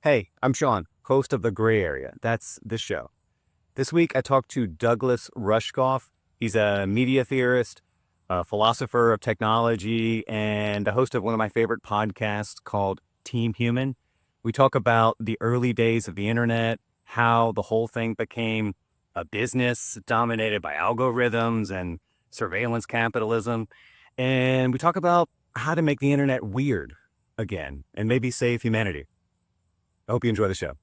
Hey, I'm Sean, host of The Gray Area. That's this show. This week, I talked to Douglas Rushkoff. He's a media theorist, a philosopher of technology, and a host of one of my favorite podcasts called Team Human. We talk about the early days of the internet, how the whole thing became a business dominated by algorithms and surveillance capitalism. And we talk about how to make the internet weird again and maybe save humanity. I hope you enjoy the show.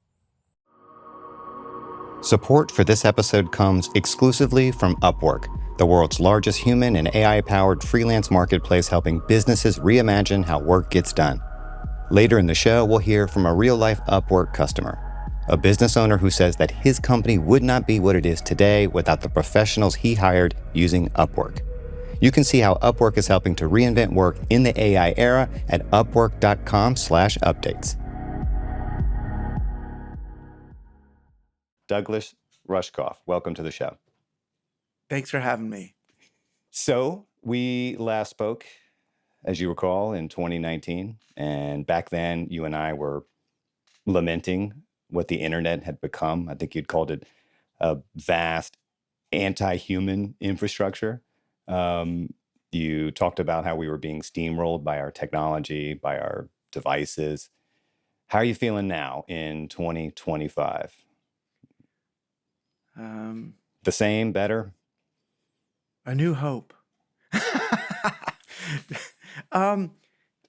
Support for this episode comes exclusively from Upwork, the world's largest human and AI-powered freelance marketplace helping businesses reimagine how work gets done. Later in the show, we'll hear from a real-life Upwork customer, a business owner who says that his company would not be what it is today without the professionals he hired using Upwork. You can see how Upwork is helping to reinvent work in the AI era at upwork.com/updates. Douglas Rushkoff, welcome to the show. Thanks for having me. So we last spoke, as you recall, in 2019. And back then, you and I were lamenting what the internet had become. I think you'd called it a vast anti-human infrastructure. You talked about how we were being steamrolled by our technology, by our devices. How are you feeling now in 2025? The same, better? A new hope.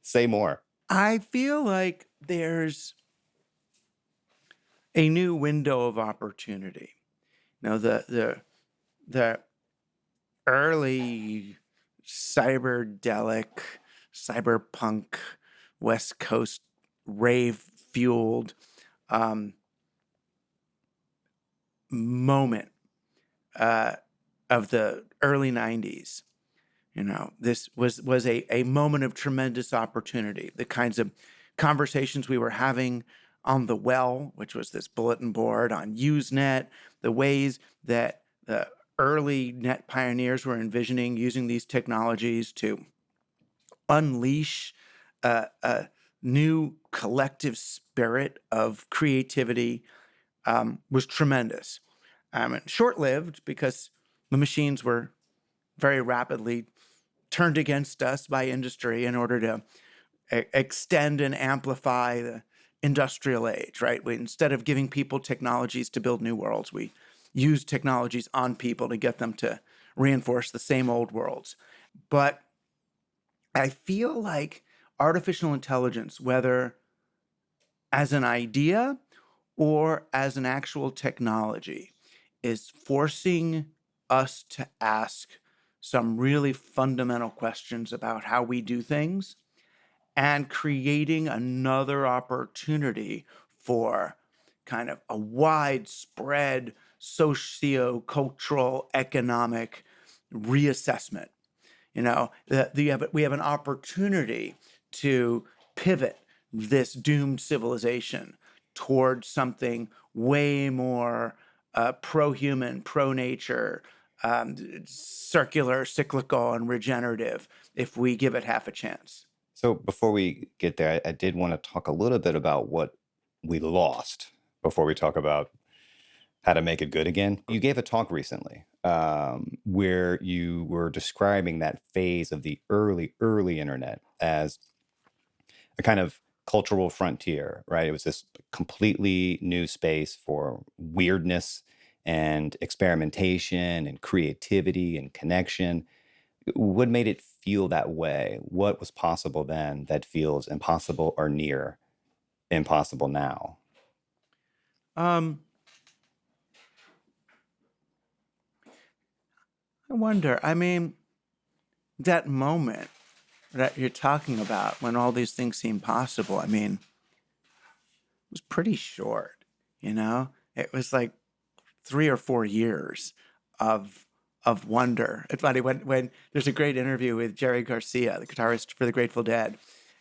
Say more. I feel like there's a new window of opportunity. Now, the early cyberpunk, West Coast rave-fueled moment of the early 90s. This was a moment of tremendous opportunity. The kinds of conversations we were having on the Well, which was this bulletin board, on Usenet, the ways that the early net pioneers were envisioning using these technologies to unleash a new collective spirit of creativity was tremendous. And short-lived because the machines were very rapidly turned against us by industry in order to extend and amplify the industrial age, right? Instead of giving people technologies to build new worlds, we use technologies on people to get them to reinforce the same old worlds. But I feel like artificial intelligence, whether as an idea or as an actual technology, is forcing us to ask some really fundamental questions about how we do things and creating another opportunity for kind of a widespread socio-cultural, economic reassessment. We have an opportunity to pivot this doomed civilization towards something way more pro-human, pro-nature, circular, cyclical, and regenerative if we give it half a chance. So before we get there, I did want to talk a little bit about what we lost before we talk about how to make it good again. You gave a talk recently where you were describing that phase of the early internet as a kind of cultural frontier, right? It was this completely new space for weirdness and experimentation and creativity and connection. What made it feel that way? What was possible then that feels impossible or near impossible now? I wonder, that moment that you're talking about when all these things seem possible, it was pretty short, It was like 3 or 4 years of wonder. It's funny when there's a great interview with Jerry Garcia, the guitarist for the Grateful Dead,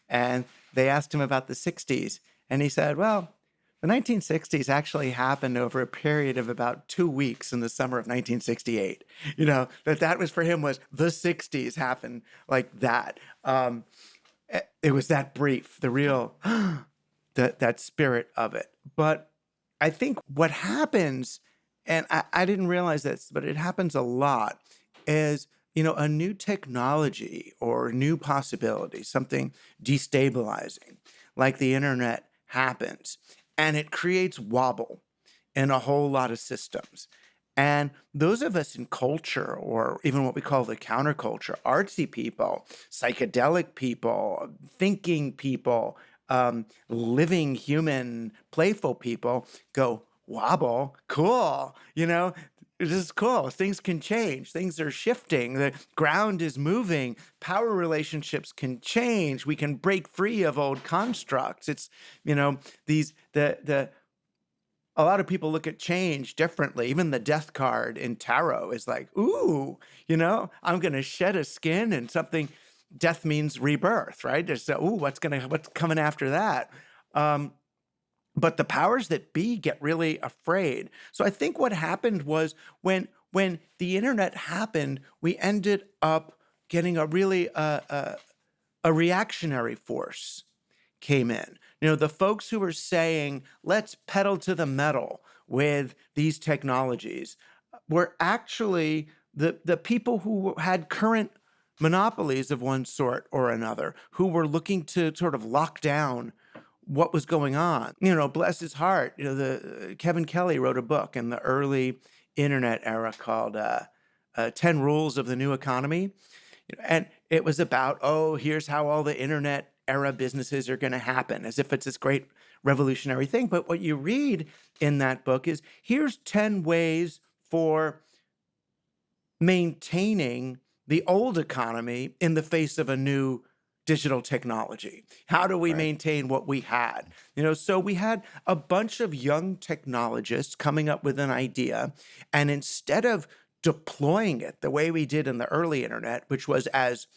and they asked him about the 60s, and he said, well, the 1960s actually happened over a period of about 2 weeks in the summer of 1968. That was for him was the 60s happened like that. It was that brief, the real, that spirit of it. But I think what happens, and I didn't realize this, but it happens a lot, is a new technology or new possibility, something destabilizing, like the internet happens, and it creates wobble in a whole lot of systems. And those of us in culture, or even what we call the counterculture, artsy people, psychedelic people, thinking people, living human, playful people, go, wobble, cool. This is cool. Things can change. Things are shifting. The ground is moving. Power relationships can change. We can break free of old constructs. It's, these, the a lot of people look at change differently. Even the death card in tarot is like, ooh, I'm going to shed a skin and something. Death means rebirth, right? There's what's coming after that? But the powers that be get really afraid. So I think what happened was when the internet happened, we ended up getting a really a reactionary force came in. The folks who were saying, let's pedal to the metal with these technologies were actually the people who had current monopolies of one sort or another, who were looking to sort of lock down what was going on. Bless his heart, Kevin Kelly wrote a book in the early internet era called 10 Rules of the New Economy. And it was about, here's how all the internet era businesses are going to happen, as if it's this great revolutionary thing. But what you read in that book is, here's 10 ways for maintaining the old economy in the face of a new digital technology. How do we maintain what we had? So we had a bunch of young technologists coming up with an idea, and instead of deploying it the way we did in the early internet, which was as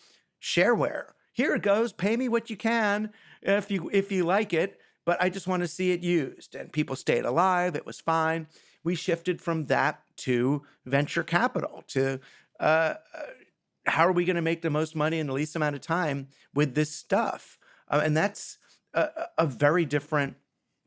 shareware, here it goes, pay me what you can if you like it, but I just want to see it used. And people stayed alive, it was fine. We shifted from that to venture capital, to how are we going to make the most money in the least amount of time with this stuff? And that's a very different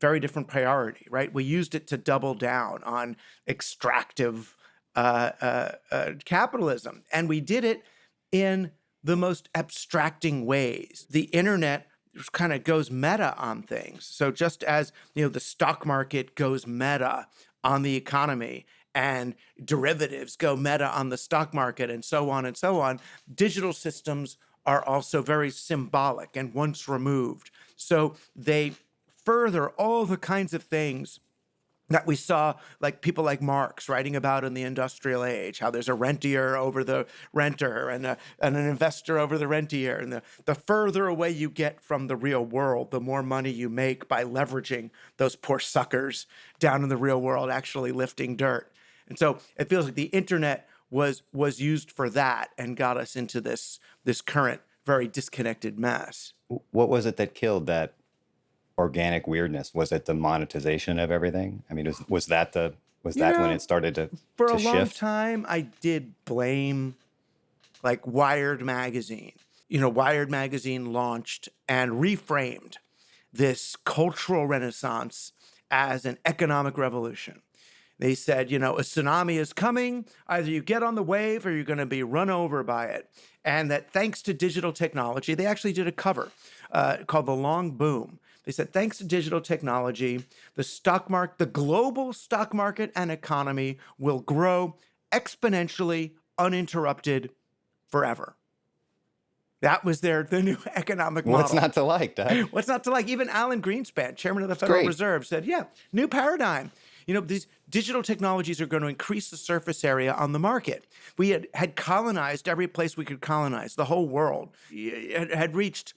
priority, right? We used it to double down on extractive capitalism, and we did it in the most abstracting ways. The internet kind of goes meta on things. So just as, the stock market goes meta on the economy, and derivatives go meta on the stock market, and so on, digital systems are also very symbolic and once removed. So they further all the kinds of things that we saw, like people like Marx writing about in the industrial age, how there's a rentier over the renter and an investor over the rentier. And the further away you get from the real world, the more money you make by leveraging those poor suckers down in the real world, actually lifting dirt. And so it feels like the internet was used for that and got us into this current, very disconnected mess. What was it that killed that organic weirdness? Was it the monetization of everything? I mean, was that when it started to for a shift? long time, I did blame like Wired magazine. Wired magazine launched and reframed this cultural renaissance as an economic revolution. They said, a tsunami is coming. Either you get on the wave or you're going to be run over by it. And that thanks to digital technology, they actually did a cover called The Long Boom. They said, thanks to digital technology, the global stock market and economy will grow exponentially, uninterrupted, forever. That was the new economic model. What's not to like, Doug? What's not to like? Even Alan Greenspan, chairman of the Federal Reserve, said, new paradigm. These digital technologies are going to increase the surface area on the market. We had colonized every place we could colonize, the whole world. It had reached,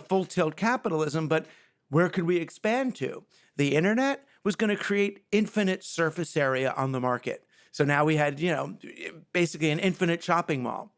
full tilt capitalism, but where could we expand to? The internet was going to create infinite surface area on the market. So now we had, basically an infinite shopping mall.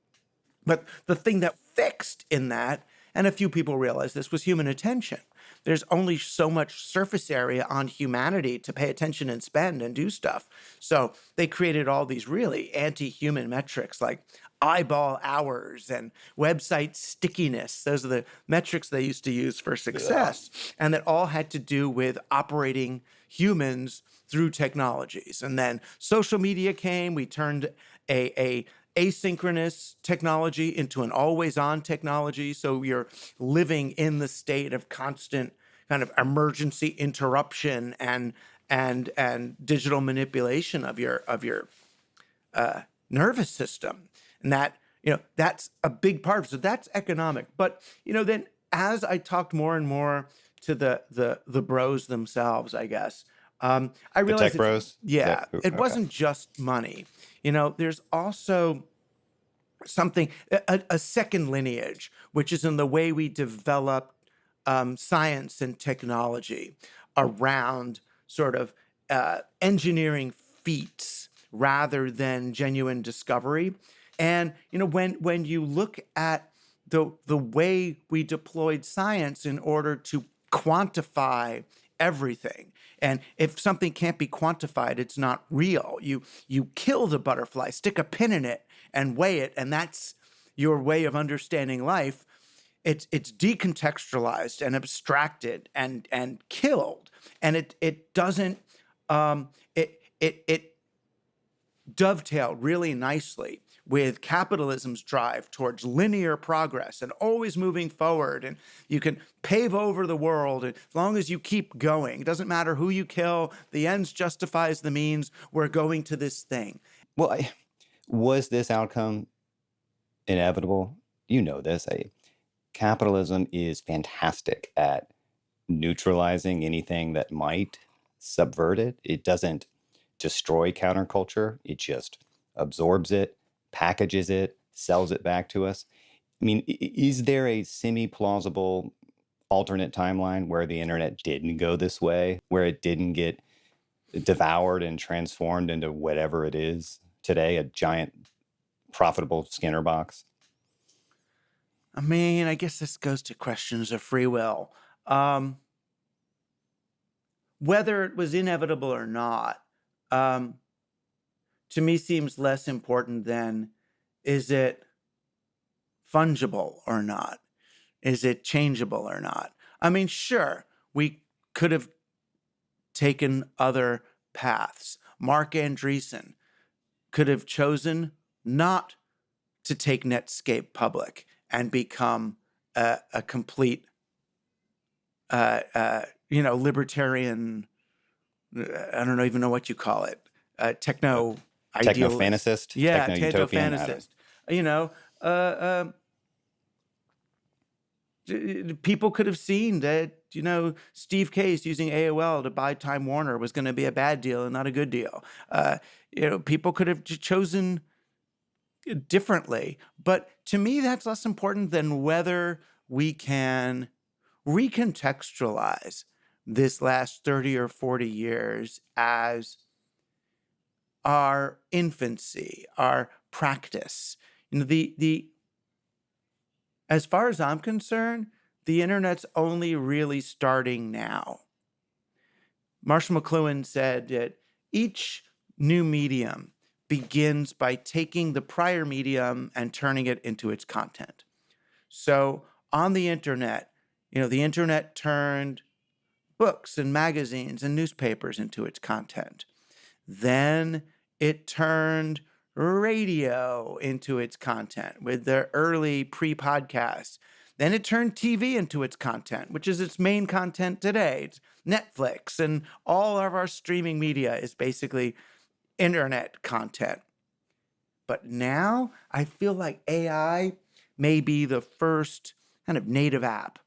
But the thing that fixed in that, and a few people realized this, was human attention. There's only so much surface area on humanity to pay attention and spend and do stuff. So they created all these really anti-human metrics like eyeball hours and website stickiness. Those are the metrics they used to use for success. And that all had to do with operating humans through technologies. And then social media came. We turned a asynchronous technology into an always-on technology. So you're living in the state of constant kind of emergency interruption and digital manipulation of your nervous system. And that, that's a big part of it. So that's economic. But, then as I talked more and more to the bros themselves, I guess, I The realized tech bros? it wasn't just money. There's also something, a second lineage, which is in the way we develop science and technology around sort of engineering feats rather than genuine discovery. And when you look at the way we deployed science in order to quantify everything, and if something can't be quantified, it's not real. You kill the butterfly, stick a pin in it, and weigh it, and that's your way of understanding life. It's decontextualized and abstracted and killed, and it doesn't it dovetailed really nicely with capitalism's drive towards linear progress and always moving forward. And you can pave over the world as long as you keep going. It doesn't matter who you kill. The ends justifies the means. We're going to this thing. Well, was this outcome inevitable? You know this. Capitalism is fantastic at neutralizing anything that might subvert it. It doesn't destroy counterculture. It just absorbs it, packages it, sells it back to us. I mean, is there a semi-plausible alternate timeline where the internet didn't go this way, where it didn't get devoured and transformed into whatever it is today, a giant profitable Skinner box? I mean, I guess this goes to questions of free will. Whether it was inevitable or not, to me seems less important than, is it fungible or not? Is it changeable or not? I mean, sure, we could have taken other paths. Mark Andreessen could have chosen not to take Netscape public and become a complete, libertarian, I don't even know what you call it, techno idealist. Techno-fantasist? Yeah, Techno-utopian? techno-fantasist. People could have seen that, Steve Case using AOL to buy Time Warner was going to be a bad deal and not a good deal. People could have chosen differently. But to me, that's less important than whether we can recontextualize this last 30 or 40 years as our infancy, our practice. As far as I'm concerned, the internet's only really starting now. Marshall McLuhan said that each new medium begins by taking the prior medium and turning it into its content. So on the internet, the internet turned books and magazines and newspapers into its content. Then it turned radio into its content with the early pre-podcasts. Then it turned TV into its content, which is its main content today. It's Netflix, and all of our streaming media is basically internet content. But now I feel like AI may be the first kind of native app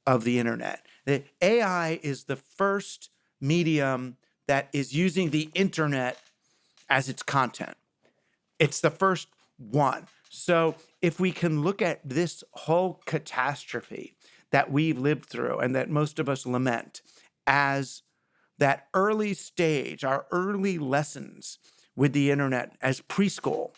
of the internet. The AI is the first medium that is using the internet as its content. It's the first one. So if we can look at this whole catastrophe that we've lived through and that most of us lament as that early stage, our early lessons with the internet as preschool,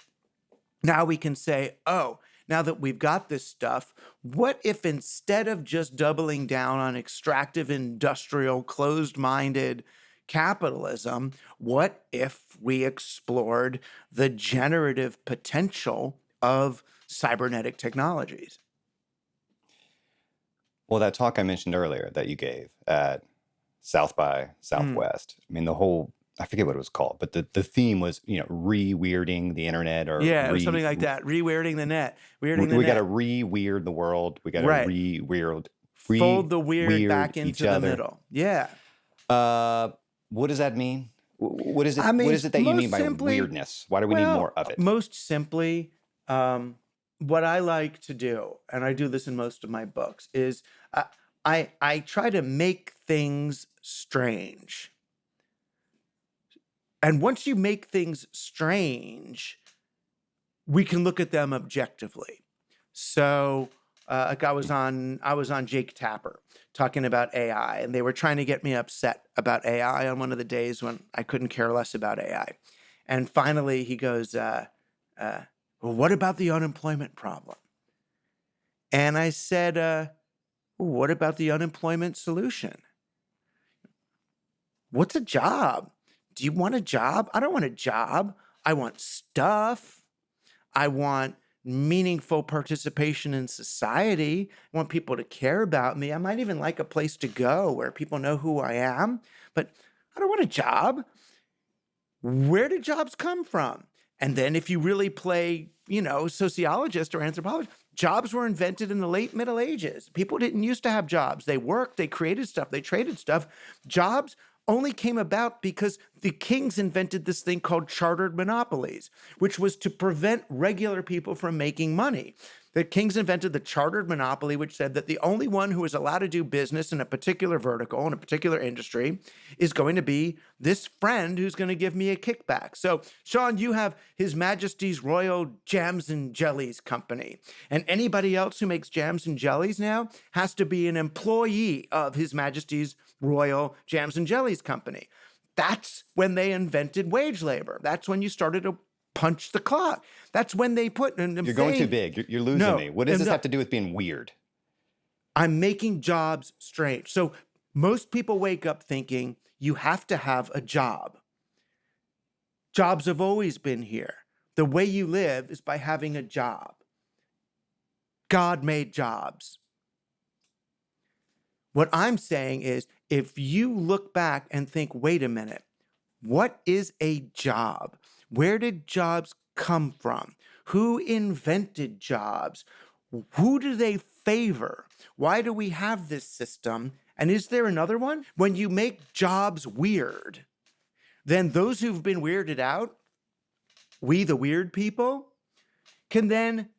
now we can say, oh, now that we've got this stuff, what if instead of just doubling down on extractive, industrial, closed-minded capitalism, what if we explored the generative potential of cybernetic technologies. Well, that talk I mentioned earlier that you gave at South by Southwest, I mean, I forget what it was called, but the theme was, re-weirding the internet, or Yeah, it was something like that. Re-weirding the net. Weirding the we got net. to re-weird the world. We got to Right. re-weird Fold the weird back each into the other. middle. Yeah. What does that mean? What is it? I mean, what is it that you most mean by simply- weirdness? Why do we need more of it? Most simply, what I like to do, and I do this in most of my books, is I try to make things strange. And once you make things strange, we can look at them objectively. So, like I was on Jake Tapper talking about AI, and they were trying to get me upset about AI on one of the days when I couldn't care less about AI. And finally, he goes, "Well, what about the unemployment problem?" And I said, "Well, what about the unemployment solution? What's a job? Do you want a job? I don't want a job. I want stuff. I want meaningful participation in society. I want people to care about me. I might even like a place to go where people know who I am, but I don't want a job. Where did jobs come from?" And then if you really play, sociologist or anthropologist, jobs were invented in the late Middle Ages. People didn't used to have jobs. They worked, they created stuff, they traded stuff. Jobs only came about because the kings invented this thing called chartered monopolies, which was to prevent regular people from making money. The kings invented the chartered monopoly, which said that the only one who is allowed to do business in a particular vertical, in a particular industry, is going to be this friend who's going to give me a kickback. So, Sean, you have His Majesty's Royal Jams and Jellies Company. And anybody else who makes jams and jellies now has to be an employee of His Majesty's Royal Jams and Jellies Company. That's when they invented wage labor. That's when you started to punch the clock. That's when they put... You're going too big. You're losing me. What does this have to do with being weird? I'm making jobs strange. So most people wake up thinking you have to have a job. Jobs have always been here. The way you live is by having a job. God made jobs. What I'm saying is, if you look back and think, wait a minute, what is a job? Where did jobs come from? Who invented jobs? Who do they favor? Why do we have this system? And is there another one? When you make jobs weird, then those who've been weirded out, we the weird people, can then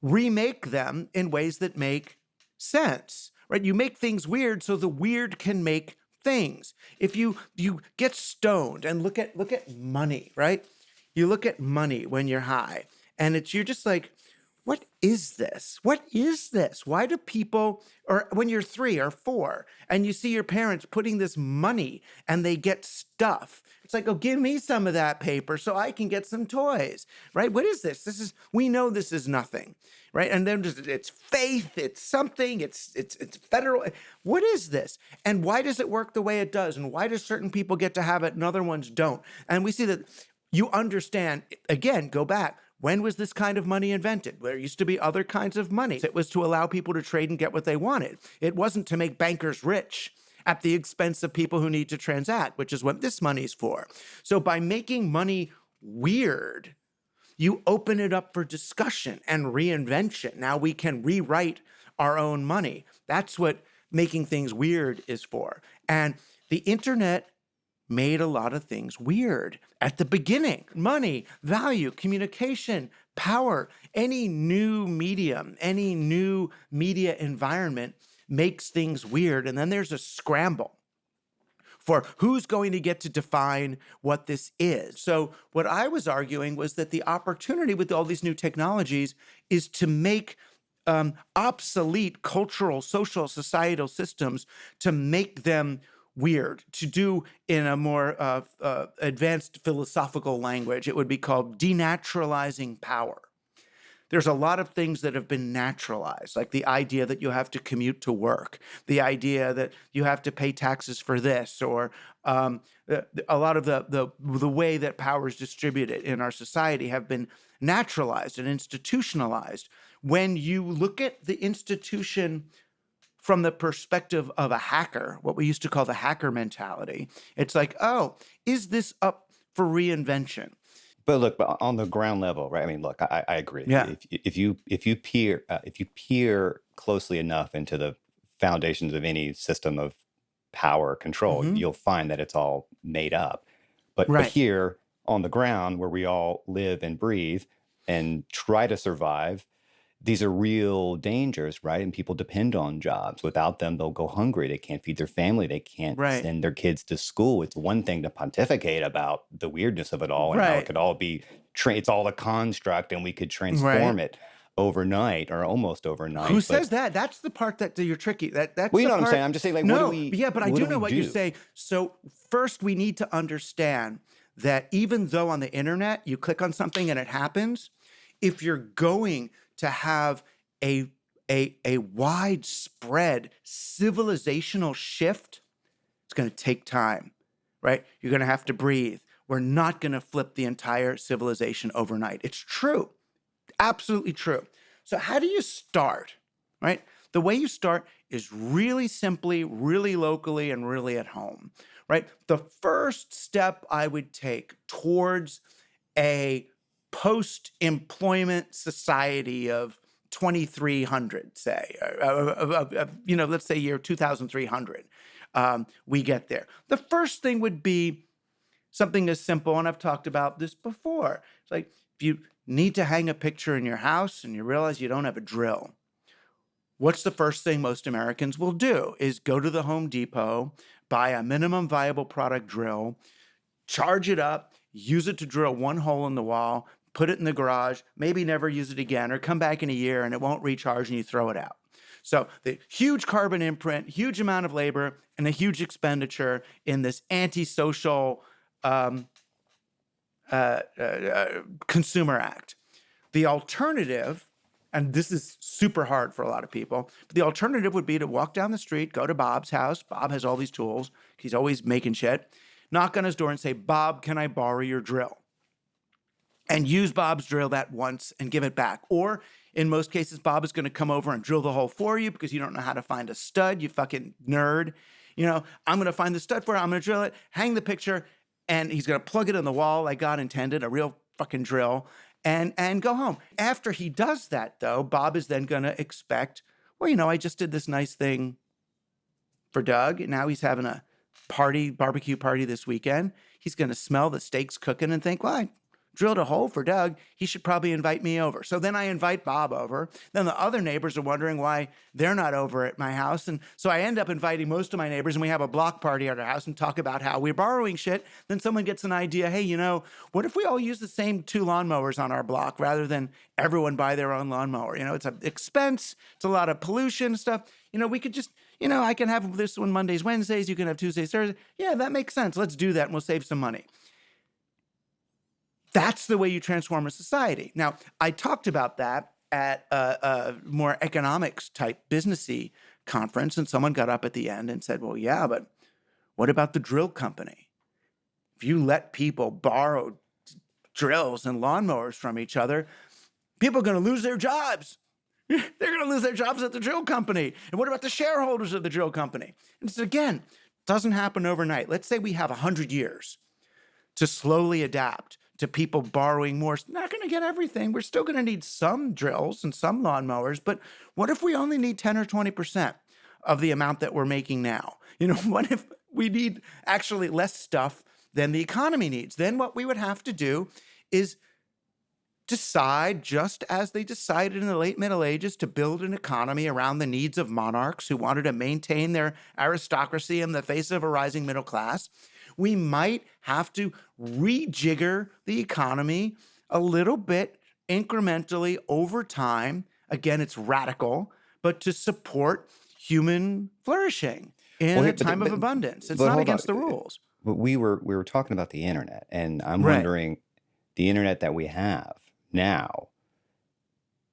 remake them in ways that make sense, right? You make things weird so the weird can make things. If you get stoned and look at money, right? You look at money when you're high, and you're just like, what is this? What is this? Why do people, or when you're 3 or 4 and you see your parents putting this money and they get stuff, it's like, oh, give me some of that paper so I can get some toys, right? What is this? We know this is nothing, right? And then it's faith, it's something, it's federal. What is this? And why does it work the way it does? And why do certain people get to have it and other ones don't? And we see that you understand, again, go back. When was this kind of money invented? There used to be other kinds of money. It was to allow people to trade and get what they wanted. It wasn't to make bankers rich at the expense of people who need to transact, which is what this money's for. So by making money weird, you open it up for discussion and reinvention. Now we can rewrite our own money. That's what making things weird is for. And the internet made a lot of things weird at the beginning. Money, value, communication, power, any new medium, any new media environment makes things weird. And then there's a scramble for who's going to get to define what this is. So what I was arguing was that the opportunity with all these new technologies is to make obsolete cultural, social, societal systems, to make them weird. To do in a more advanced philosophical language, it would be called denaturalizing power. there's a lot of things that have been naturalized, like the idea that you have to commute to work, the idea that you have to pay taxes for this, or a lot of the way that power is distributed in our society have been naturalized and institutionalized. When you look at the institution from the perspective of a hacker, what we used to call the hacker mentality, it's like, oh, is this up for reinvention? But look, but on the ground level, right? I mean, look, I agree. Yeah. If you peer closely enough into the foundations of any system of power control, Mhm. you'll find that it's all made up. But Right. here on the ground, where we all live and breathe and try to survive, these are real dangers, right? And people depend on jobs. Without them, they'll go hungry. They can't feed their family. They can't Right. send their kids to school. It's one thing to pontificate about the weirdness of it all and how it Right. could all be, it's all a construct and we could Right. transform it overnight or almost Who overnight. says But, that? That's the part that you're tricky. That's well, you the know what I'm part. saying? I'm just saying, like, what do No, we, yeah, but I what do do know we what you do? say. So first, we need to understand that even though on the internet you click on something and it happens, if you're going to have a widespread civilizational shift, it's going to take time, right? You're going to have to breathe. We're not going to flip the entire civilization overnight. It's true. Absolutely true. So how do you start, right? The way you start is really simply, really locally, and really at home, right? The first step I would take towards a post-employment society of 2300, say, let's say year 2300, we get there. The first thing would be something as simple, and I've talked about this before. It's like if you need to hang a picture in your house and you realize you don't have a drill, what's the first thing most Americans will do is go to the Home Depot, buy a minimum viable product drill, charge it up, use it to drill one hole in the wall, put it in the garage, maybe never use it again, or come back in a year and it won't recharge and you throw it out. So the huge carbon imprint, huge amount of labor, and a huge expenditure in this antisocial consumer act. The alternative, and this is super hard for a lot of people, but the alternative would be to walk down the street, go to Bob's house. Bob has all these tools. He's always making shit. Knock on his door and say, Bob, can I borrow your drill? And use Bob's drill that once and give it back. Or in most cases, Bob is going to come over and drill the hole for you because you don't know how to find a stud, you fucking nerd. I'm going to find the stud for it. I'm going to drill it, hang the picture, and he's going to plug it in the wall like God intended, a real fucking drill, and go home. After he does that, though, Bob is then going to expect, well, I just did this nice thing for Doug. And now he's having a barbecue party this weekend. He's going to smell the steaks cooking and think, well, I drilled a hole for Doug. He should probably invite me over. So then I invite Bob over. Then the other neighbors are wondering why they're not over at my house. And so I end up inviting most of my neighbors and we have a block party at our house and talk about how we're borrowing shit. Then someone gets an idea, hey, what if we all use the same 2 lawnmowers on our block rather than everyone buy their own lawnmower? It's an expense. It's a lot of pollution stuff. We could just, I can have this one Mondays, Wednesdays. You can have Tuesdays, Thursdays. Yeah, that makes sense. Let's do that and we'll save some money. That's the way you transform a society. Now, I talked about that at a more economics type businessy conference, and someone got up at the end and said, well, yeah, but what about the drill company? If you let people borrow drills and lawnmowers from each other, people are going to lose their jobs. They're going to lose their jobs at the drill company. And what about the shareholders of the drill company? And it's, again, doesn't happen overnight. Let's say we have 100 years to slowly adapt to people borrowing more. It's not going to get everything. We're still going to need some drills and some lawnmowers, but what if we only need 10 or 20% of the amount that we're making now? What if we need actually less stuff than the economy needs? Then what we would have to do is decide, just as they decided in the late Middle Ages, to build an economy around the needs of monarchs who wanted to maintain their aristocracy in the face of a rising middle class. We might have to rejigger the economy a little bit incrementally over time. Again, it's radical, but to support human flourishing in a time of abundance. It's not against the rules. But we were talking about the internet, and I'm Right. wondering, the internet that we have now,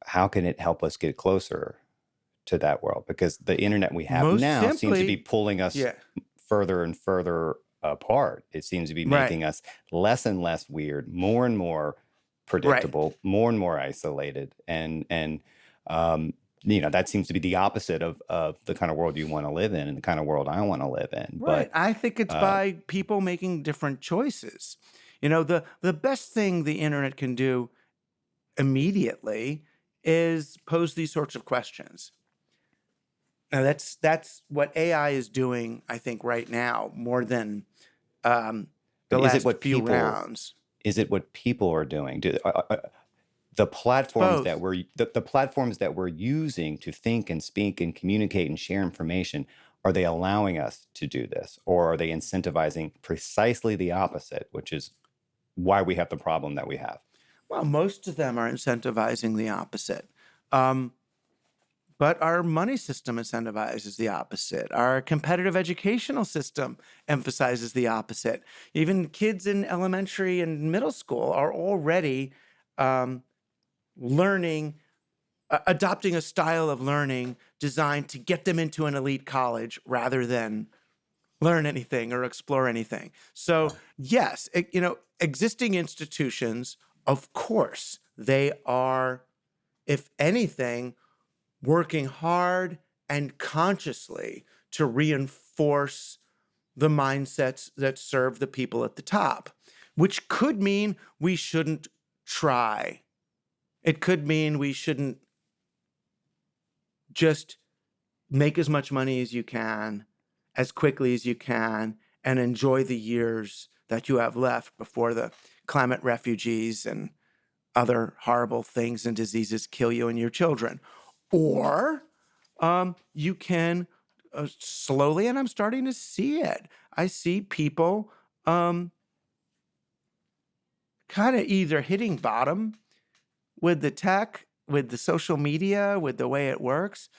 how can it help us get closer to that world? Because the internet we have Most now seems to be simply, pulling us yeah, further and further apart. It seems to be right, making us less and less weird, more and more right. predictable, more and more isolated. And that seems to be the opposite of the kind of world you want to live in and the kind of world I want to live in. Right. But I think it's uh, by people making different choices. The best thing the internet can do immediately is pose these sorts of questions. Now that's what AI is doing, I think, right now, more than um, the but last few rounds. is it what people are doing? The It's platforms that both. the platforms that we're using to think and speak and communicate and share information, are they allowing us to do this, or are they incentivizing precisely the opposite, which is why we have the problem that we have? Well, most of them are incentivizing the opposite. Um, But our money system incentivizes the opposite. Our competitive educational system emphasizes the opposite. Even kids in elementary and middle school are already um, learning, adopting a style of learning designed to get them into an elite college rather than learn anything or explore anything. So, yes, existing institutions, of course, they are, if anything, working hard and consciously to reinforce the mindsets that serve the people at the top, which could mean we shouldn't try. It could mean we shouldn't just make as much money as you can, as quickly as you can, and enjoy the years that you have left before the climate refugees and other horrible things and diseases kill you and your children. Or you can slowly, and I'm starting to see it. I see people kind of either hitting bottom with the tech, with the social media, with the way it works,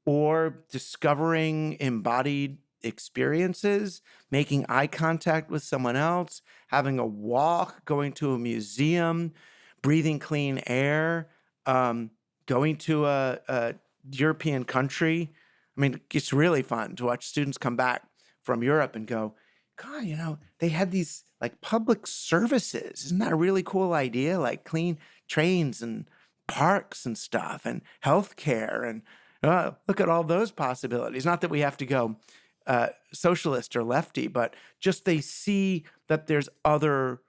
or discovering embodied experiences, making eye contact with someone else, having a walk, going to a museum, breathing clean air, going to a European country. I mean, it's really fun to watch students come back from Europe and go, God, they had these like public services. Isn't that a really cool idea? Like clean trains and parks and stuff and healthcare and look at all those possibilities. Not that we have to go socialist or lefty, but just they see that there's other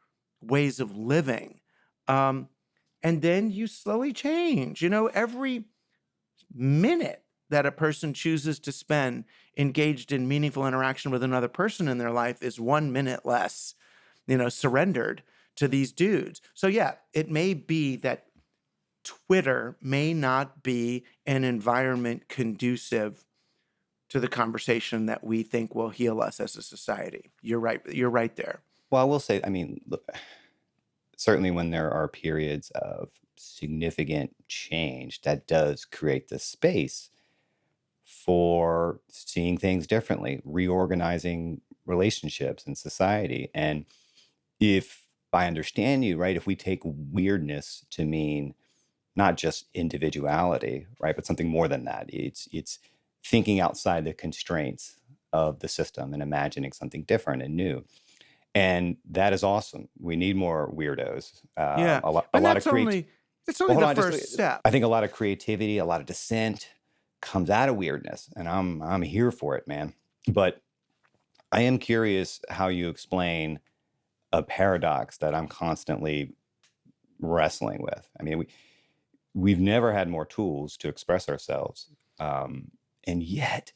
ways of living. And then you slowly change. Every minute that a person chooses to spend engaged in meaningful interaction with another person in their life is 1 minute less, surrendered to these dudes. So yeah, it may be that Twitter may not be an environment conducive to the conversation that we think will heal us as a society. You're right. You're right there. Well, I will say, I mean, look, certainly when there are periods of significant change, that does create the space for seeing things differently, reorganizing relationships in society. And if I understand you right, if we take weirdness to mean not just individuality, right, but something more than that, it's thinking outside the constraints of the system and imagining something different and new. And that is awesome. We need more weirdos. Yeah. A And lot of it's only well, hold the on, just first step. I think a lot of creativity, a lot of dissent comes out of weirdness, and I'm here for it, man. But I am curious how you explain a paradox that I'm constantly wrestling with. I mean, we've never had more tools to express ourselves, and yet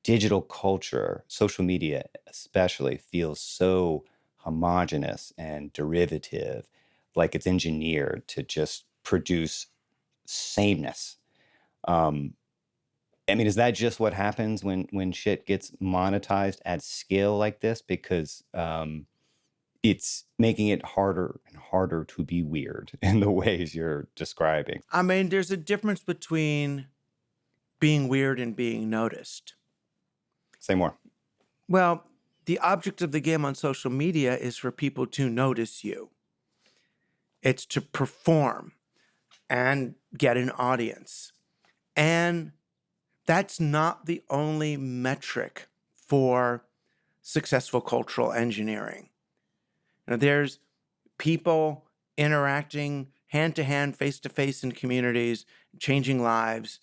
digital culture, social media especially, feels so homogenous and derivative, like it's engineered to just produce sameness. Um, I mean, is that just what happens when shit gets monetized at scale like this? Because it's making it harder and harder to be weird in the ways you're describing. I mean, there's a difference between being weird and being noticed. Say more. Well, the object of the game on social media is for people to notice you. It's to perform. and get an audience. And that's not the only metric for successful cultural engineering. Now, there's people interacting hand to hand, face to face in communities, changing lives,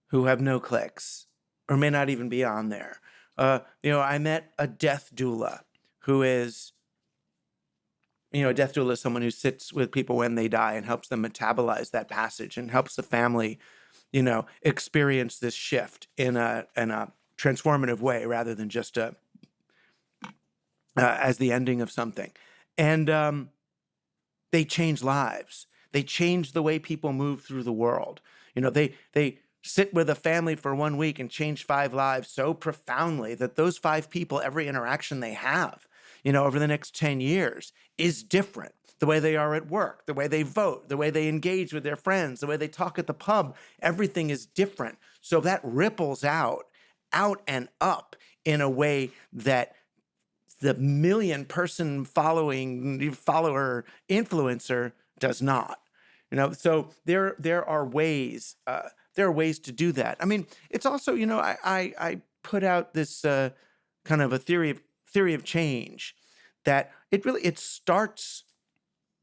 who have no clicks or may not even be on there. I met a death doula who is, a death doula is someone who sits with people when they die and helps them metabolize that passage and helps the family, experience this shift in a transformative way rather than just as the ending of something. And they change lives. They change the way people move through the world. They sit with a family for 1 week and change 5 lives so profoundly that those 5 people, every interaction they have, over the next 10 years is different. The way they are at work, the way they vote, the way they engage with their friends, the way they talk at the pub, everything is different. So that ripples out and up in a way that the million-person follower influencer does not. So there are ways to do that. I mean, it's also, I put out this kind of a theory of change that it starts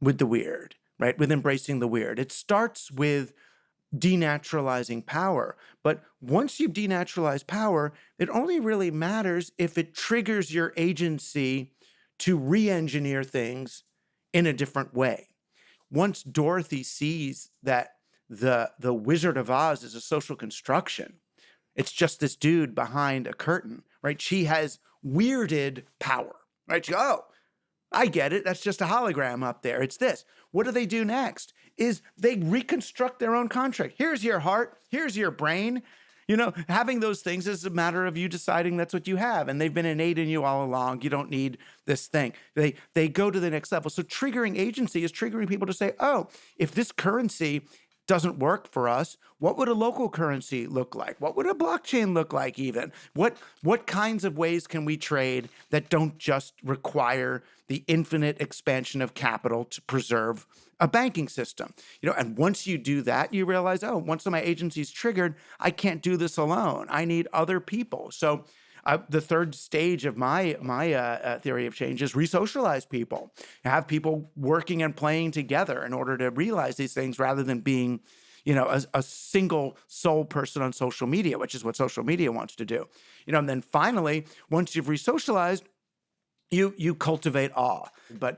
with the weird, right? With embracing the weird. It starts with denaturalizing power. But once you've denaturalized power, it only really matters if it triggers your agency to re-engineer things in a different way. Once Dorothy sees that the Wizard of Oz is a social construction, it's just this dude behind a curtain, right? She has weirded power, right? I get it. That's just a hologram up there. It's this. What do they do next? Is they reconstruct their own contract. Here's your heart. Here's your brain. Having those things is a matter of you deciding that's what you have. And they've been innate in you all along. You don't need this thing. They go to the next level. So triggering agency is triggering people to say, oh, if this currency doesn't work for us, what would a local currency look like? What would a blockchain look like even? What kinds of ways can we trade that don't just require the infinite expansion of capital to preserve a banking system? And once you do that, you realize, oh, once my agency is triggered, I can't do this alone. I need other people. So the third stage of my theory of change is re-socialize people, have people working and playing together in order to realize these things rather than being, a single sole person on social media, which is what social media wants to do. And then finally, once you've re-socialized, you cultivate awe. But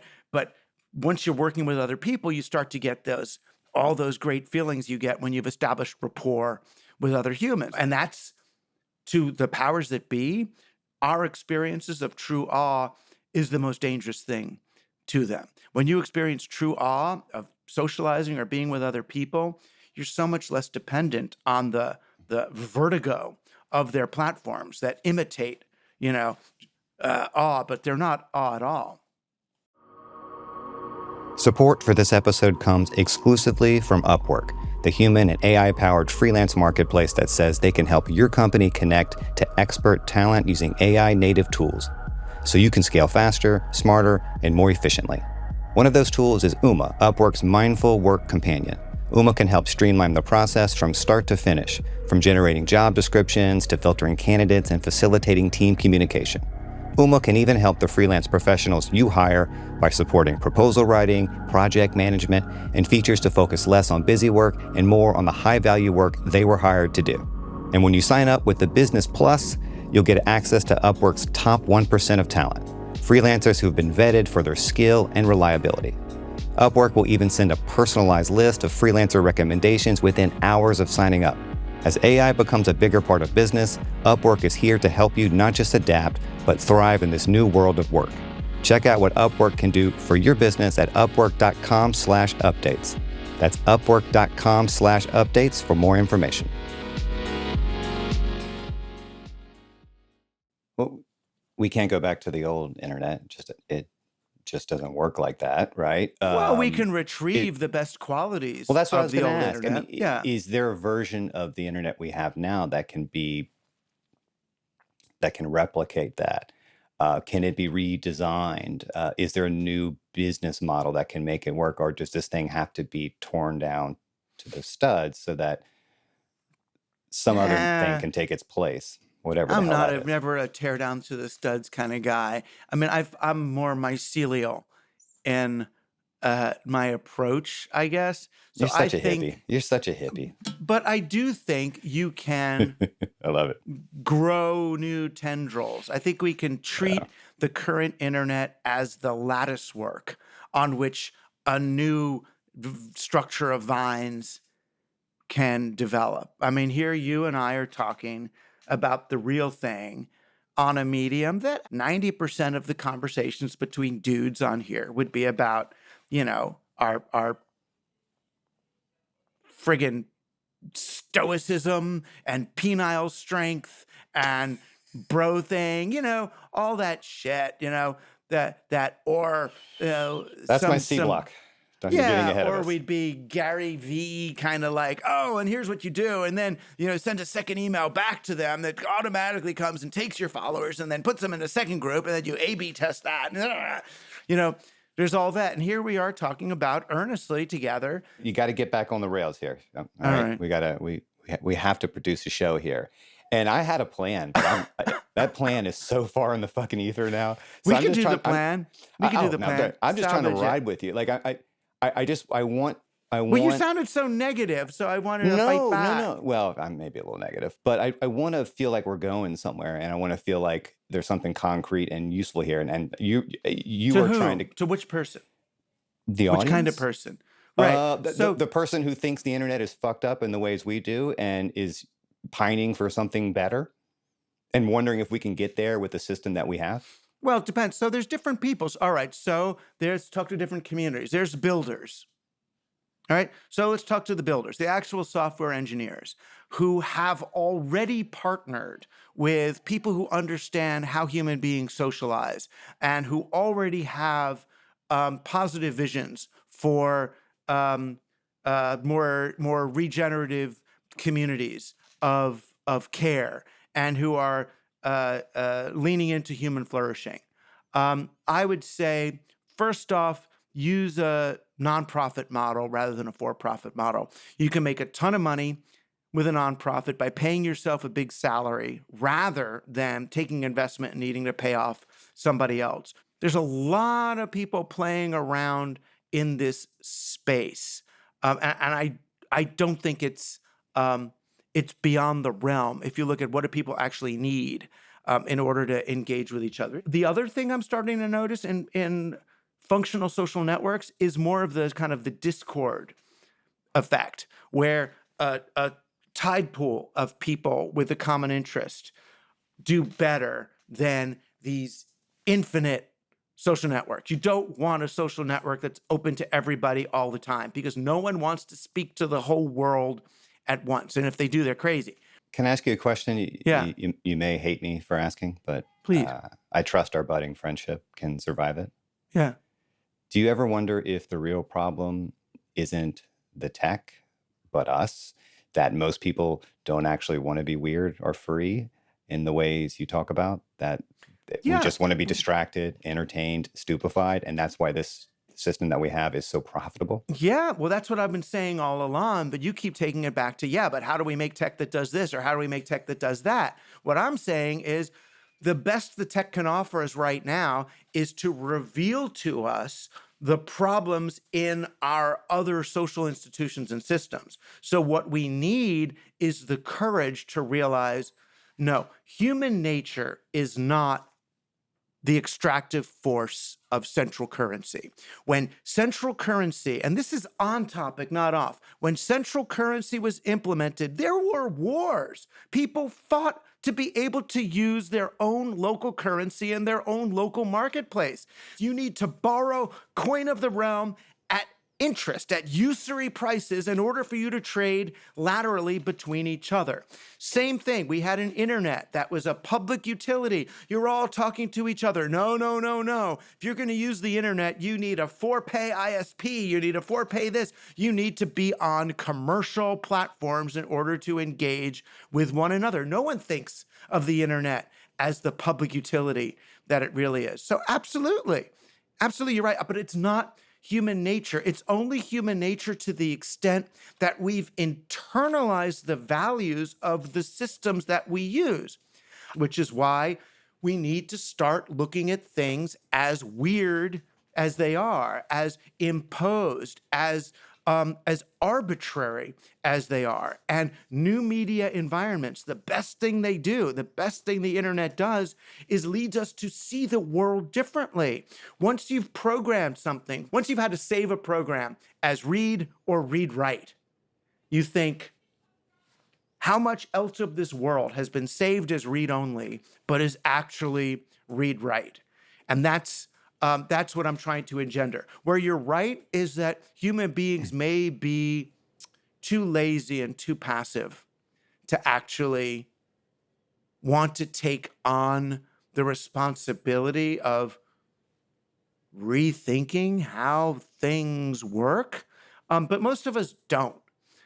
once you're working with other people, you start to get all those great feelings you get when you've established rapport with other humans. And that's, to the powers that be, our experiences of true awe is the most dangerous thing to them. When you experience true awe of socializing or being with other people, you're so much less dependent on the vertigo of their platforms that imitate, awe, but they're not awe at all. Support for this episode comes exclusively from Upwork, the human and AI-powered freelance marketplace that says they can help your company connect to expert talent using AI-native tools, so you can scale faster, smarter, and more efficiently. One of those tools is Uma, Upwork's mindful work companion. Uma can help streamline the process from start to finish, from generating job descriptions to filtering candidates and facilitating team communication. Uma can even help the freelance professionals you hire by supporting proposal writing, project management, and features to focus less on busy work and more on the high-value work they were hired to do. And when you sign up with the Business Plus, you'll get access to Upwork's top 1% of talent, freelancers who've been vetted for their skill and reliability. Upwork will even send a personalized list of freelancer recommendations within hours of signing up. As AI becomes a bigger part of business, Upwork is here to help you not just adapt, but thrive in this new world of work. Check out what Upwork can do for your business at upwork.com/updates. That's upwork.com/updates for more information. Well, we can't go back to the old internet. It just doesn't work like that, right? Well, we can retrieve the best qualities Well, that's what I of was the going old to ask. I internet. mean, Yeah. is there a version of the internet we have now that can replicate that? Can it be redesigned? Is there a new business model that can make it work, or does this thing have to be torn down to the studs so that some other thing Eh, can take its place, whatever the I'm hell not that is? never a tear down to the studs kind of guy. I mean, I'm more mycelial in my approach, I guess. You're So I such a think, hippie. You're such a hippie. but I do think you can I love it. grow new tendrils. I think we can treat the current internet as the lattice work on which a new structure of vines can develop. I mean, here you and I are talking about the real thing on a medium that 90% of the conversations between dudes on here would be about, our friggin' stoicism and penile strength and bro thing, all that shit, or That's my some C some block. You're getting ahead of or us. we'd be Gary V kind of like, oh, and here's what you do, and then send a second email back to them that automatically comes and takes your followers and then puts them in a second group, and then you A/B test that, there's all that, and here we are talking about earnestly together. You got to get back on the rails here. All All right. right. We have to produce a show here. And I had a plan, but that plan is so far in the fucking ether now. So We I'm could just do the trying, plan. We could do the no, plan. I'm just trying to Salvage it. ride with you. Like I want Well, you sounded so negative, so I wanted to fight back. No. Well, I'm maybe a little negative, but I want to feel like we're going somewhere, and I want to feel like there's something concrete and useful here. And you To are who? trying to which person? the Which audience. kind of person? Right. The person who thinks the internet is fucked up in the ways we do and is pining for something better and wondering if we can get there with the system that we have. Well, it depends. So there's different peoples. All right. So there's talk to different communities. There's builders. All right. So let's talk to the builders, the actual software engineers who have already partnered with people who understand how human beings socialize and who already have positive visions for more regenerative communities of care and who are leaning into human flourishing. I would say, first off, use a nonprofit model rather than a for-profit model. You can make a ton of money with a nonprofit by paying yourself a big salary rather than taking investment and needing to pay off somebody else. There's a lot of people playing around in this space, and I don't think it's beyond the realm if you look at what do people actually need in order to engage with each other. The other thing I'm starting to notice in functional social networks is more of the kind of the Discord effect, where a tide pool of people with a common interest do better than these infinite social networks. You don't want a social network that's open to everybody all the time because no one wants to speak to the whole world at once. And if they do, they're crazy. Can I ask you a question? Yeah. You may hate me for asking, but Please. I trust our budding friendship can survive it. Yeah. Do you ever wonder if the real problem isn't the tech, but us? That most people don't actually want to be weird or free in the ways you talk about? That we Yeah. just want to be distracted, entertained, stupefied, and that's why this system that we have is so profitable? Yeah, well, that's what I've been saying all along, but you keep taking it back to, yeah, but how do we make tech that does this, or how do we make tech that does that? What I'm saying is the best the tech can offer us right now is to reveal to us the problems in our other social institutions and systems. So what we need is the courage to realize, no, human nature is not the extractive force of central currency. When central currency, and this is on topic, not off, when central currency was implemented, there were wars. People fought to be able to use their own local currency in their own local marketplace. You need to borrow coin of the realm at interest, at usury prices, in order for you to trade laterally between each other. Same thing. We had an internet that was a public utility. You're all talking to each other. No. If you're going to use the internet, you need a for-pay ISP. You need a for-pay this. You need to be on commercial platforms in order to engage with one another. No one thinks of the internet as the public utility that it really is. So absolutely, you're right. But it's not human nature. It's only human nature to the extent that we've internalized the values of the systems that we use, which is why we need to start looking at things as weird as they are, as imposed, as arbitrary as they are. And new media environments, the best thing they do, the best thing the internet does is leads us to see the world differently. Once you've programmed something, once you've had to save a program as read or read write, you think, how much else of this world has been saved as read only, but is actually read write? And that's what I'm trying to engender. Where you're right is that human beings may be too lazy and too passive to actually want to take on the responsibility of rethinking how things work. But most of us don't.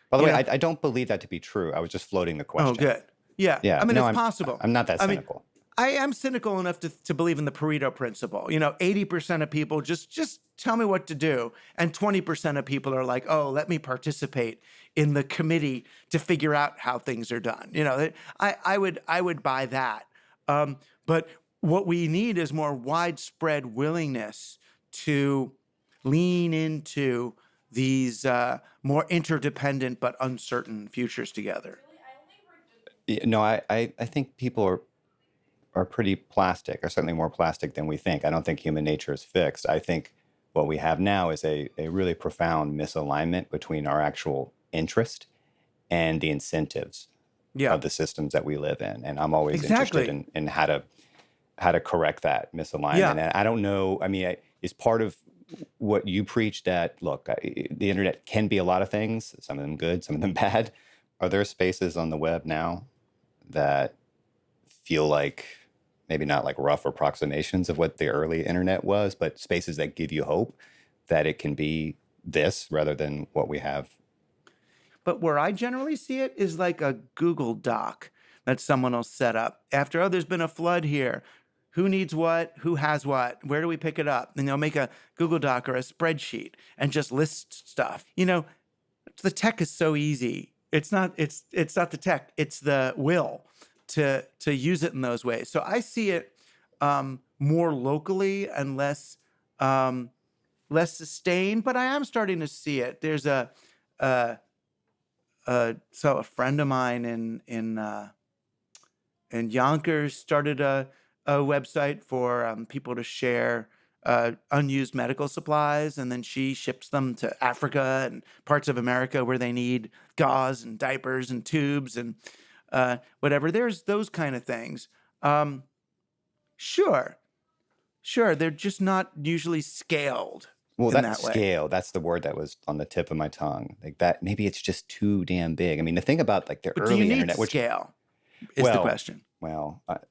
By the way, Yeah. I don't believe that to be true. I was just floating the question. Oh, good. Yeah. Yeah. I mean, no, it's I'm possible. I'm not that I mean, cynical. I am cynical enough to believe in the Pareto principle. 80% of people just tell me what to do. And 20% of people are like, oh, let me participate in the committee to figure out how things are done. I would buy that. But what we need is more widespread willingness to lean into these more interdependent but uncertain futures together. No, I think people are pretty plastic, are certainly more plastic than we think. I don't think human nature is fixed. I think what we have now is a really profound misalignment between our actual interest and the incentives Yeah. of the systems that we live in. And I'm always Exactly. interested in how to correct that misalignment. Yeah. And I don't know, is part of what you preach that, look, the internet can be a lot of things, some of them good, some of them bad. Are there spaces on the web now that feel like maybe not like rough approximations of what the early internet was, but spaces that give you hope that it can be this rather than what we have? But where I generally see it is like a Google Doc that someone will set up after, oh, there's been a flood here. Who needs what? Who has what? Where do we pick it up? And they'll make a Google Doc or a spreadsheet and just list stuff. The tech is so easy. It's not the tech, it's the will to use it in those ways. So I see it more locally and less sustained, but I am starting to see it. There's a friend of mine in Yonkers started a website for people to share unused medical supplies, and then she ships them to Africa and parts of America where they need gauze and diapers and tubes and whatever. There's those kind of things. Sure, they're just not usually scaled. Well, in that that way. scale, that's the word that was on the tip of my tongue. Like that, maybe it's just too damn big. I mean, the thing about like the But do you early need internet, which, scale? Is the well, question. well, that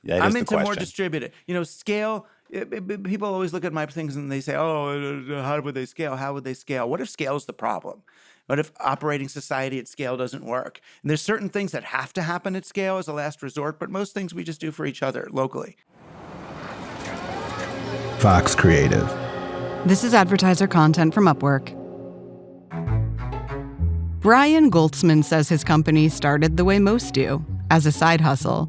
I'm is the into more question. distributed. Scale. People always look at my things and they say, "Oh, how would they scale? How would they scale?" What if scale is the problem? What if operating society at scale doesn't work? And there's certain things that have to happen at scale as a last resort, but most things we just do for each other locally. Fox Creative. This is advertiser content from Upwork. Brian Goldsman says his company started the way most do, as a side hustle.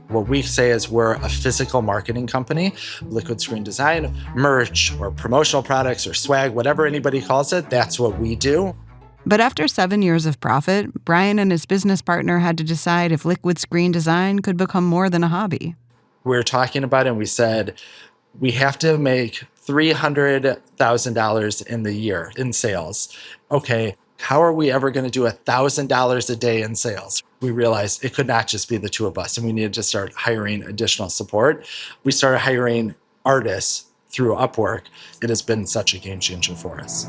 What we say is we're a physical marketing company. Liquid screen design, merch, or promotional products, or swag, whatever anybody calls it, that's what we do. But after 7 years of profit, Brian and his business partner had to decide if liquid screen design could become more than a hobby. We were talking about it and we said, we have to make $300,000 in the year in sales. Okay, how are we ever going to do $1,000 a day in sales? We realized it could not just be the two of us and we needed to start hiring additional support. We started hiring artists through Upwork. It has been such a game changer for us.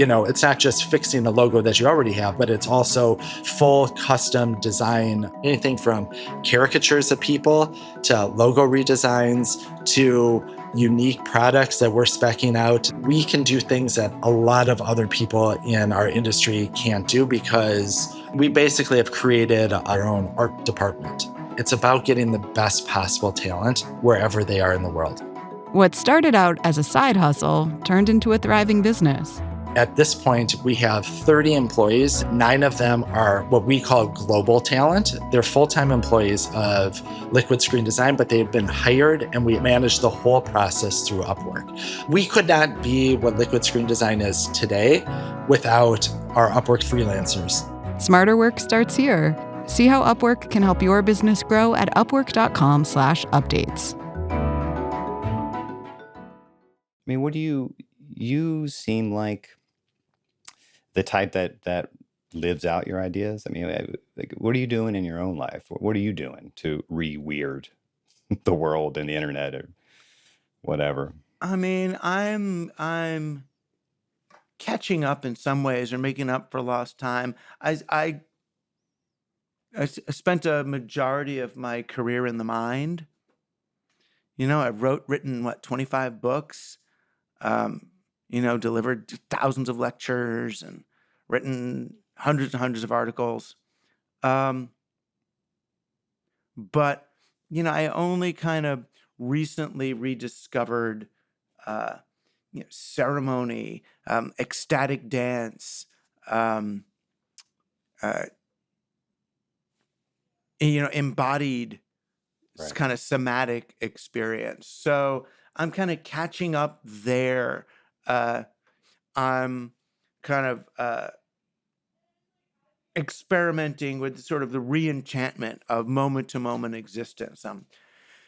It's not just fixing the logo that you already have, but it's also full custom design, anything from caricatures of people to logo redesigns to unique products that we're speccing out. We can do things that a lot of other people in our industry can't do because we basically have created our own art department. It's about getting the best possible talent wherever they are in the world. What started out as a side hustle turned into a thriving business. At this point, we have 30 employees. 9 of them are what we call global talent. They're full-time employees of Liquid Screen Design, but they've been hired, and we manage the whole process through Upwork. We could not be what Liquid Screen Design is today without our Upwork freelancers. Smarter work starts here. See how Upwork can help your business grow at upwork.com/updates. I mean, what do you seem like the type that lives out your ideas? I mean, like, what are you doing in your own life? What are you doing to re-weird the world and the internet or whatever? I mean, I'm catching up in some ways, or making up for lost time. I spent a majority of my career in the mind. I've written 25 books, delivered thousands of lectures and written hundreds and hundreds of articles. But, I only kind of recently rediscovered, ceremony, ecstatic dance, embodied Right. kind of somatic experience. So I'm kind of catching up there. I'm kind of experimenting with sort of the re-enchantment of moment-to-moment existence. I'm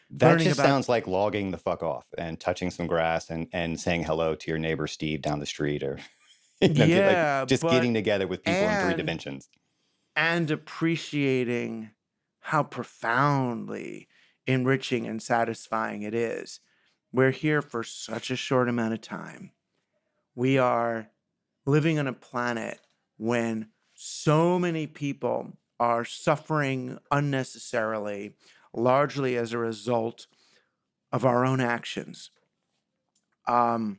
That learning just about sounds like logging the fuck off and touching some grass and saying hello to your neighbor Steve down the street, or yeah, just getting together with people in 3 and dimensions. and appreciating how profoundly enriching and satisfying it is. We're here for such a short amount of time. We are living on a planet when so many people are suffering unnecessarily, largely as a result of our own actions. I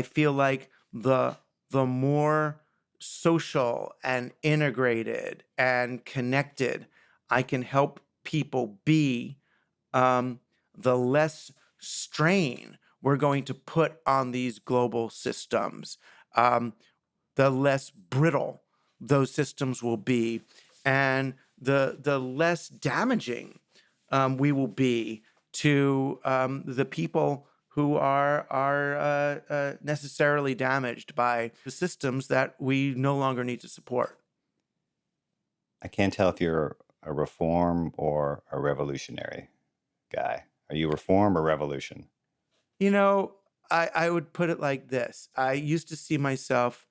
feel like the more social and integrated and connected I can help people be, the less strain we're going to put on these global systems, the less brittle those systems will be, and the less damaging we will be to the people who are necessarily damaged by the systems that we no longer need to support. I can't tell if you're a reform or a revolutionary guy. Are you reform or revolution? I would put it like this. I used to see myself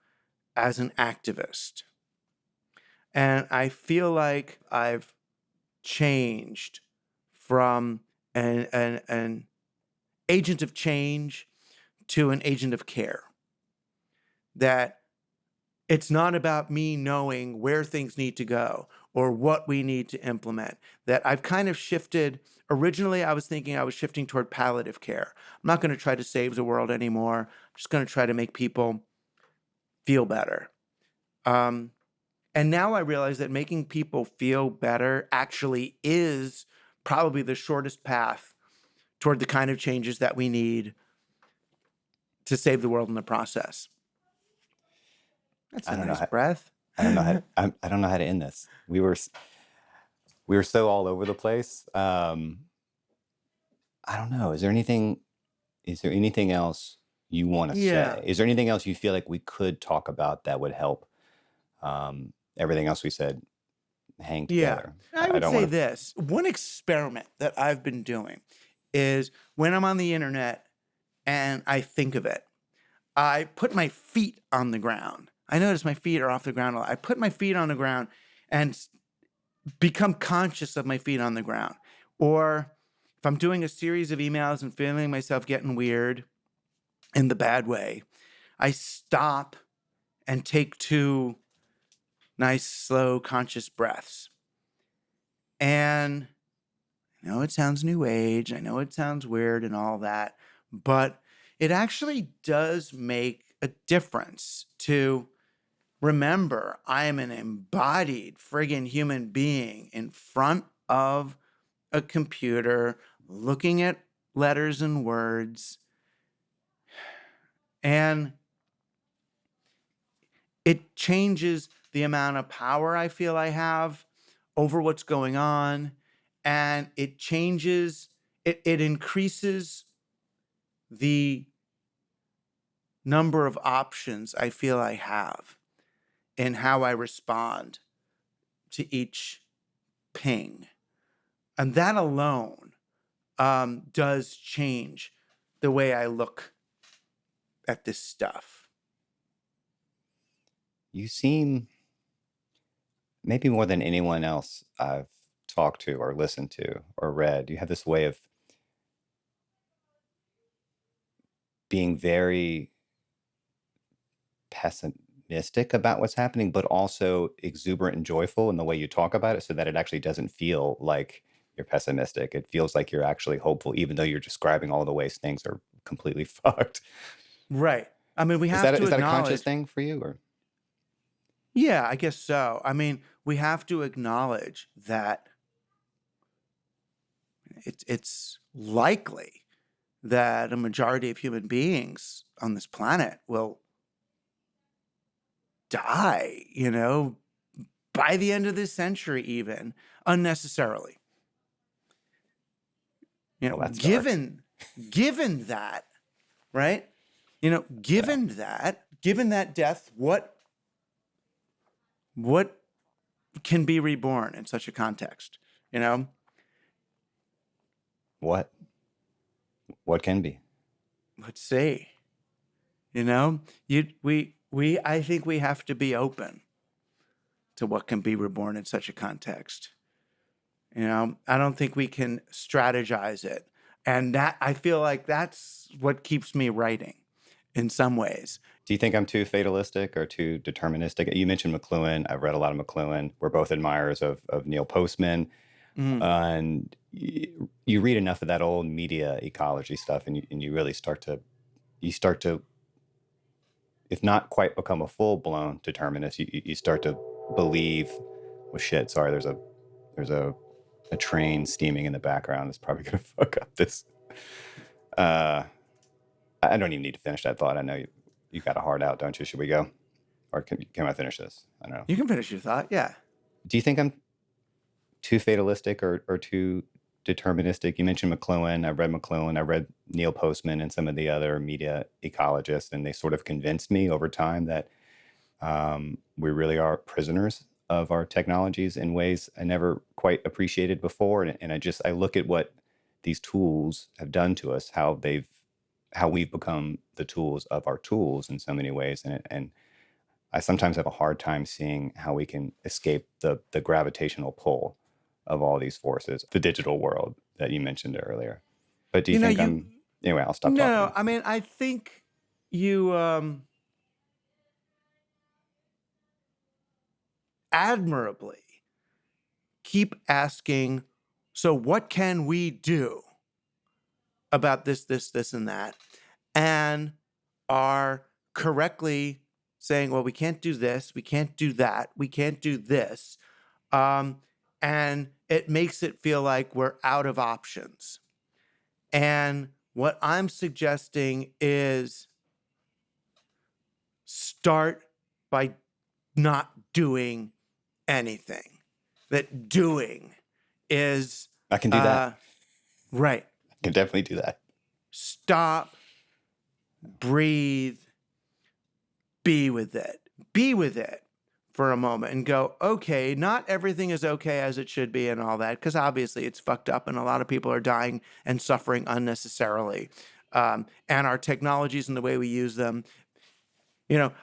as an activist. And I feel like I've changed from an agent of change to an agent of care. That it's not about me knowing where things need to go or what we need to implement. That I've kind of shifted. Originally, I was thinking I was shifting toward palliative care. I'm not going to try to save the world anymore. I'm just going to try to make people feel better. And now I realize that making people feel better actually is probably the shortest path toward the kind of changes that we need to save the world in the process. That's I a don't know nice how, breath. I don't know how to, I don't know how to end this. We were so all over the place. I don't know. Is there anything else you want to Yeah. say? Is there anything else you feel like we could talk about that would help everything else we said hang Yeah. together? I would don't say want to. this. One experiment that I've been doing is when I'm on the internet and I think of it, I put my feet on the ground. I notice my feet are off the ground a lot. I put my feet on the ground and become conscious of my feet on the ground. Or if I'm doing a series of emails and feeling myself getting weird in the bad way, I stop and take 2 nice, slow, conscious breaths. And I know it sounds new age. I know it sounds weird and all that, but it actually does make a difference to remember, I am an embodied friggin' human being in front of a computer, looking at letters and words, and it changes the amount of power I feel I have over what's going on, and it increases the number of options I feel I have in how I respond to each ping. And that alone does change the way I look at this stuff. You seem, maybe more than anyone else I've talked to or listened to or read, you have this way of being very pessimistic about what's happening, but also exuberant and joyful in the way you talk about it, so that it actually doesn't feel like you're pessimistic. It feels like you're actually hopeful, even though you're describing all the ways things are completely fucked. Right. I mean, we Is have that to is that a conscious acknowledge. thing for you, or Yeah, I guess so. I mean, we have to acknowledge that it's likely that a majority of human beings on this planet will die, by the end of this century, even unnecessarily. well, that's dark. Given that, right? Given that death, what can be reborn in such a context? What can be? Let's see. I think we have to be open to what can be reborn in such a context. I don't think we can strategize it. And that, I feel like that's what keeps me writing in some ways. Do you think I'm too fatalistic or too deterministic? You mentioned McLuhan. I've read a lot of McLuhan. We're both admirers of Neil Postman. And you read enough of that old media ecology stuff, and you really start to, if not quite become a full-blown determinist, you start to believe, well, shit, sorry, there's a train steaming in the background that's probably going to fuck up this. I don't even need to finish that thought. I know you got a heart out, don't you? Should we go? Or can I finish this? I don't know. You can finish your thought, yeah. Do you think I'm too fatalistic or too deterministic? You mentioned McLuhan. I read McLuhan. I read Neil Postman and some of the other media ecologists, and they sort of convinced me over time that we really are prisoners of our technologies in ways I never quite appreciated before. And I look at what these tools have done to us, how we've become the tools of our tools in so many ways. And I sometimes have a hard time seeing how we can escape the gravitational pull of all these forces, the digital world that you mentioned earlier. But do you think anyway, I'll stop talking. No, I mean, I think you admirably keep asking, so what can we do about this, and that? And are correctly saying, well, we can't do this, we can't do that, we can't do this. And it makes it feel like we're out of options. And what I'm suggesting is start by not doing anything. That doing is... I can do that. Right. I can definitely do that. Stop, breathe, be with it. Be with it for a moment and go, okay, not everything is okay as it should be and all that, because obviously it's fucked up and a lot of people are dying and suffering unnecessarily. And our technologies and the way we use them,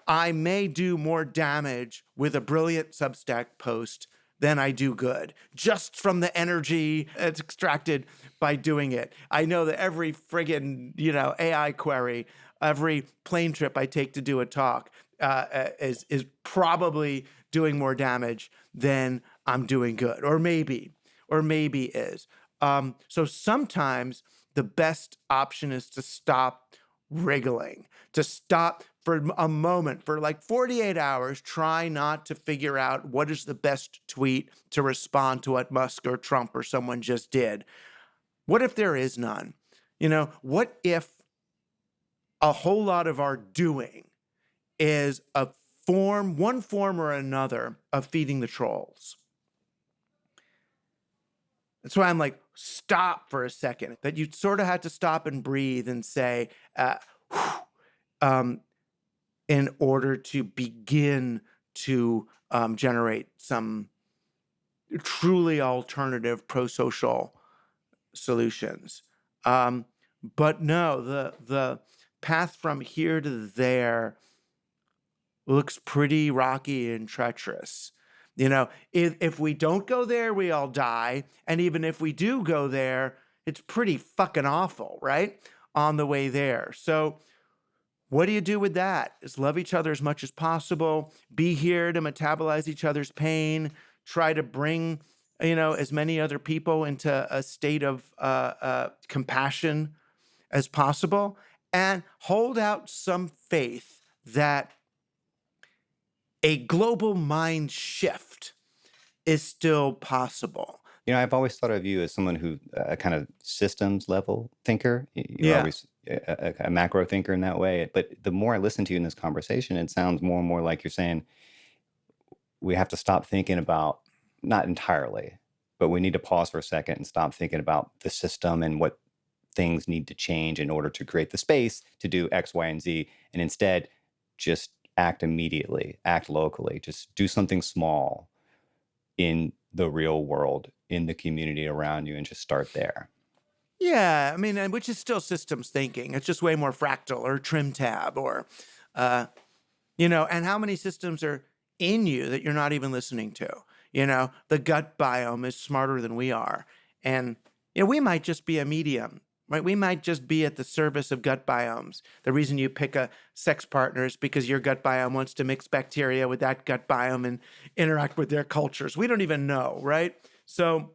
I may do more damage with a brilliant Substack post than I do good, just from the energy that's extracted by doing it. I know that every friggin', AI query, every plane trip I take to do a talk is probably doing more damage than I'm doing good, or maybe is. So sometimes the best option is to stop wriggling, to stop for a moment, for like 48 hours, try not to figure out what is the best tweet to respond to what Musk or Trump or someone just did. What if there is none? What if a whole lot of our doing is one form or another of feeding the trolls? That's why I'm like, stop for a second, that you sort of had to stop and breathe and say, in order to begin to generate some truly alternative pro-social solutions. But no, the path from here to there looks pretty rocky and treacherous. If we don't go there, we all die. And even if we do go there, it's pretty fucking awful, right? On the way there. So what do you do with that? Is love each other as much as possible, be here to metabolize each other's pain, try to bring, as many other people into a state of compassion as possible, and hold out some faith that a global mind shift is still possible. I've always thought of you as someone who a kind of systems level thinker. You're always a macro thinker in that way. But the more I listen to you in this conversation, it sounds more and more like you're saying we have to stop thinking about, not entirely, but we need to pause for a second and stop thinking about the system and what things need to change in order to create the space to do X, Y, and Z. And instead, just act immediately, act locally, just do something small in the real world, in the community around you, and just start there. Yeah, I mean, which is still systems thinking. It's just way more fractal or trim tab or, and how many systems are in you that you're not even listening to? The gut biome is smarter than we are. And, we might just be a medium, right? We might just be at the service of gut biomes. The reason you pick a sex partner is because your gut biome wants to mix bacteria with that gut biome and interact with their cultures. We don't even know, right? So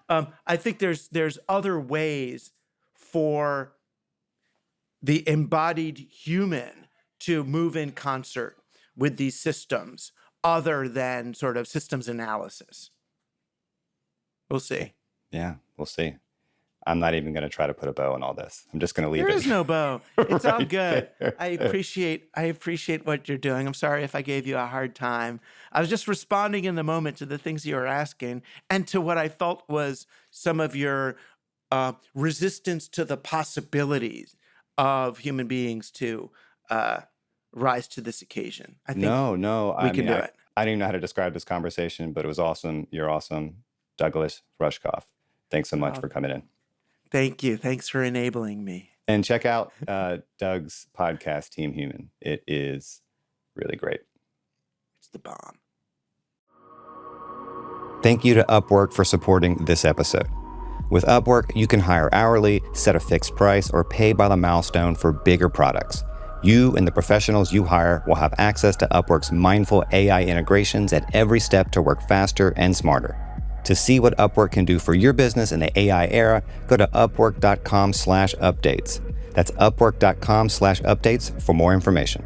I think there's other ways for the embodied human to move in concert with these systems other than sort of systems analysis. We'll see. Yeah, we'll see. I'm not even going to try to put a bow on all this. I'm just going to leave it. There is no bow. It's all right good. there. I appreciate what you're doing. I'm sorry if I gave you a hard time. I was just responding in the moment to the things you were asking and to what I felt was some of your resistance to the possibilities of human beings to rise to this occasion. I think we can do it. I don't even know how to describe this conversation, but it was awesome. You're awesome. Douglas Rushkoff. Thanks so much for coming in. Thank you. Thanks for enabling me. And check out Doug's podcast, Team Human. It is really great. It's the bomb. Thank you to Upwork for supporting this episode. With Upwork, you can hire hourly, set a fixed price, or pay by the milestone for bigger products. You and the professionals you hire will have access to Upwork's mindful AI integrations at every step to work faster and smarter. To see what Upwork can do for your business in the AI era, go to upwork.com/updates. That's upwork.com/updates for more information.